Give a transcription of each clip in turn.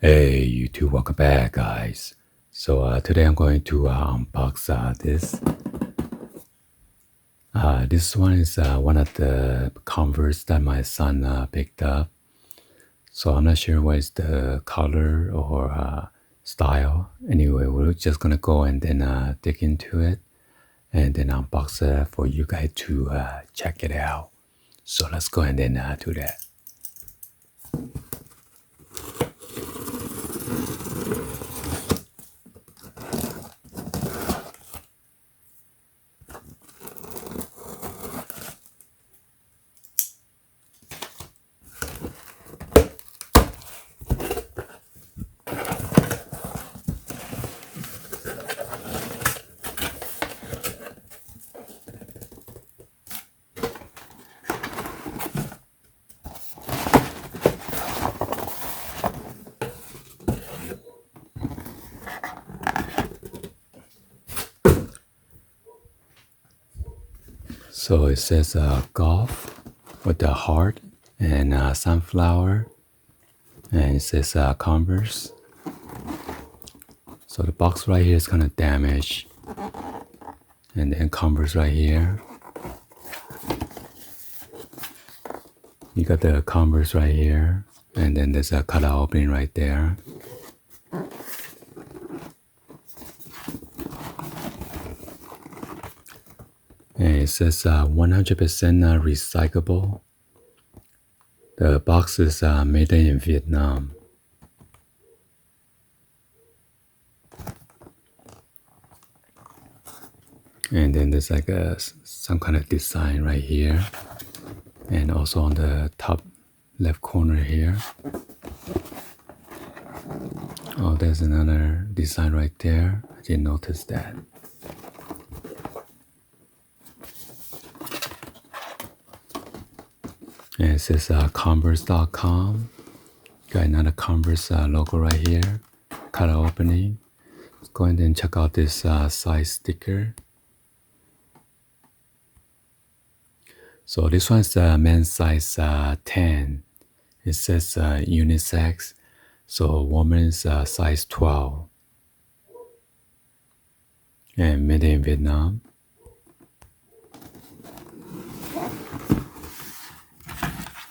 Hey YouTube, welcome back guys. So today I'm going to unbox this. This one is one of the Converse that my son picked up. So I'm not sure what is the color or style. Anyway, we're just gonna go and then dig into it and then unbox it for you guys to check it out. So let's go and then do that. So it says golf with the heart and sunflower, and it says Converse. So the box right here is kind of damaged, and then Converse right here. You got the Converse right here, and then there's a cutout opening right there. And it says 100% recyclable. The box is made in Vietnam. And then there's like some kind of design right here, and also on the top left corner here. Oh, there's another design right there. I didn't notice that. And it says Converse.com. Got another Converse logo right here. Color opening. Let's go ahead and check out this size sticker. So this one's men's size 10. It says unisex. So woman's size 12. And made in Vietnam.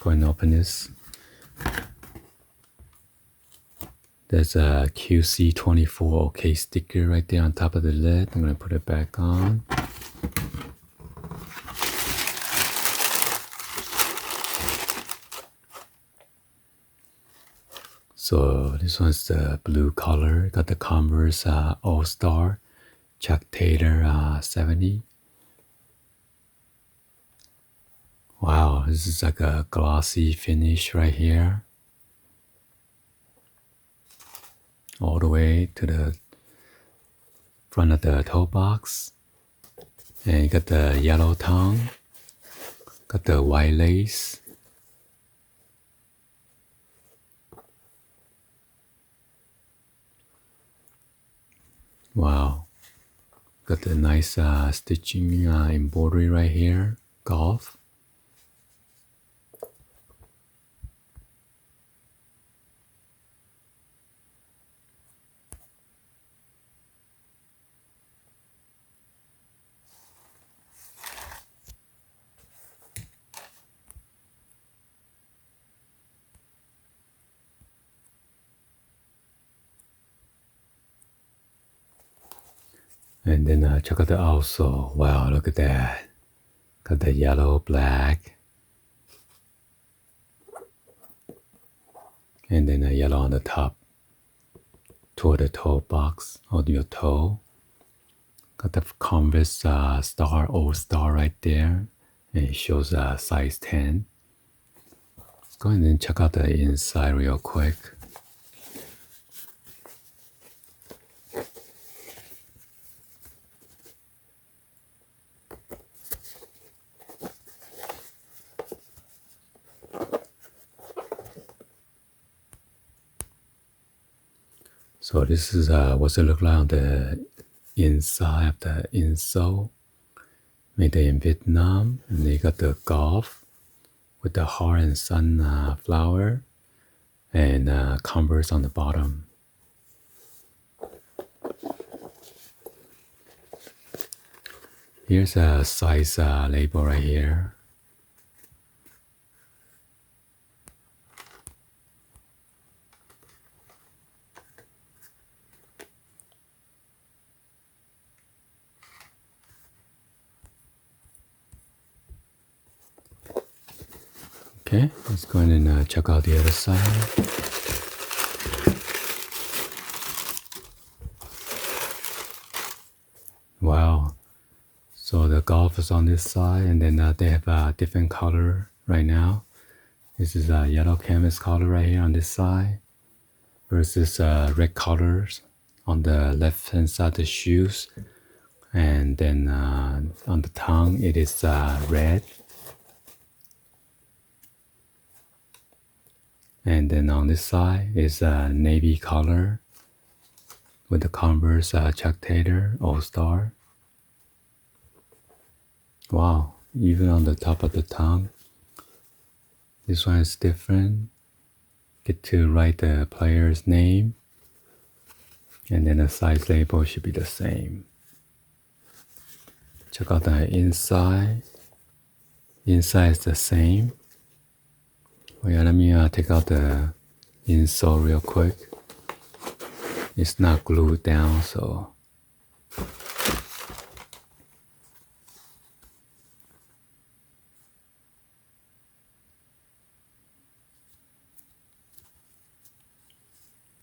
Go and open this. There's a QC24 OK sticker right there on top of the lid. I'm going to put it back on. So this one's the blue color. Got the Converse All-Star Chuck Taylor 70. Wow, this is like a glossy finish right here. All the way to the front of the toe box. And you got the yellow tongue. Got the white lace. Wow. Got the nice stitching embroidery right here. Golf. And then check out the outsole. Wow, look at that. Got the yellow, black. And then a yellow on the top. Toward the toe box on your toe. Got the Converse Star All-Star right there. And it shows size 10. Let's go ahead and check out the inside real quick. So this is what's it look like on the inside of the insole. Made in Vietnam. And they got the golf with the heart and sunflower. and Converse on the bottom. Here's a size label right here. Okay, let's go ahead and check out the other side. Wow. So the golf is on this side, and then they have a different color right now. This is a yellow canvas color right here on this side versus red colors on the left hand side of the shoes. And then on the tongue, it is red. And then on this side is a navy color with the Converse Chuck Taylor All-Star. Wow, even on the top of the tongue, this one is different. Get to write the player's name, and then the size label should be the same. Check out the inside. Inside is the same. Oh yeah, let me take out the insole real quick. It's not glued down, so.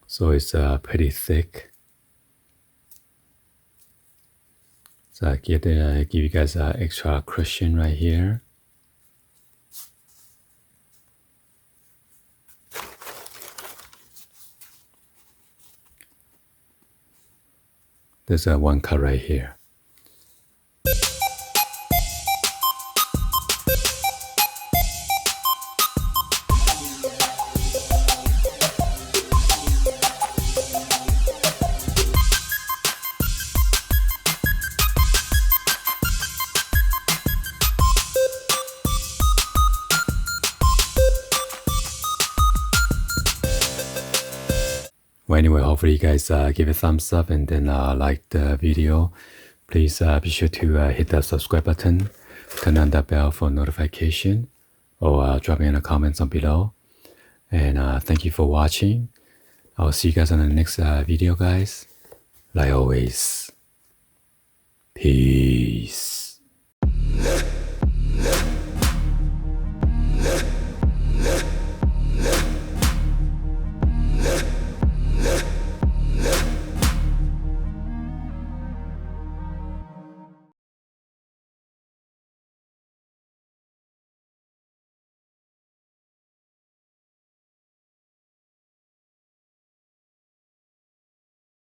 So it's pretty thick. So I give you guys an extra cushion right here. There's one cut right here. Well, anyway, hopefully you guys give a thumbs up and then like the video. Please be sure to hit the subscribe button, turn on the bell for notification, or drop me in the comments down below. And thank you for watching. I'll see you guys on the next video, guys. Like always, peace.